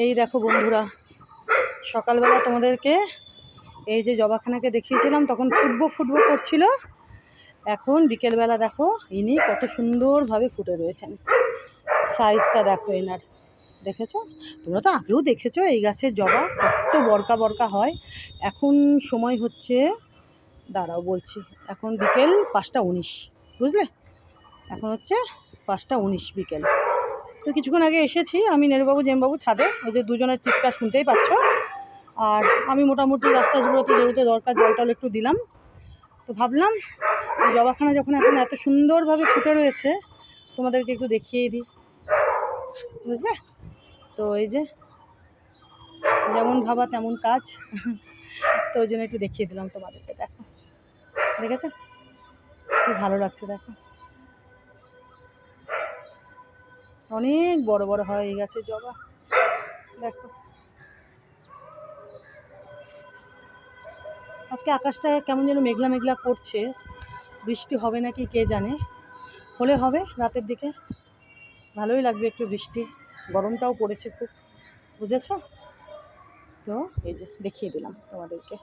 এই দেখো বন্ধুরা, সকালবেলা তোমাদেরকে এই যে জবাখানাকে দেখিয়েছিলাম, তখন ফুটবো ফুটবো করছিল। এখন বিকেলবেলা দেখো ইনি কত সুন্দরভাবে ফুটে রয়েছেন। সাইজটা দেখো এনার, দেখেছো? তোমরা তো আগেও দেখেছো এই গাছের জবা কত বরকা বরকা হয়। এখন সময় হচ্ছে, দাঁড়াও বলছি, এখন বিকেল 5টা 19, বুঝলে? এখন হচ্ছে 5টা 19 বিকেল। তো কিছুক্ষণ আগে এসেছি আমি, নেরুবাবু জেমবাবু ছাদে, ওই যে দুজনের চিৎকার শুনতেই পাচ্ছ। আর আমি মোটামুটি রাস্তাগুলোতে যেহেতু দরকার জল টল একটু দিলাম। তো ভাবলাম এই জবাখানা যখন এখন এত সুন্দরভাবে ফুটে রয়েছে তোমাদেরকে একটু দেখিয়ে দিই, বুঝলে? তো এই যে যেমন ভাবা তেমন কাজ, তো ওই জন্য একটু দেখিয়ে দিলাম তোমাদেরকে। দেখো, দেখেছো কি ভালো লাগছে? দেখো অনেক বড় বড় হয় এই গাছের জবা। দেখো আজকে আকাশটা কেমন যেন মেঘলা মেঘলা করছে, বৃষ্টি হবে নাকি কে জানে। হলে হবে রাতের দিকে, ভালোই লাগবে একটু বৃষ্টি, গরমটাও পড়েছে খুব, বুঝেছ? তো এই যে দেখিয়ে দিলাম তোমাদেরকে।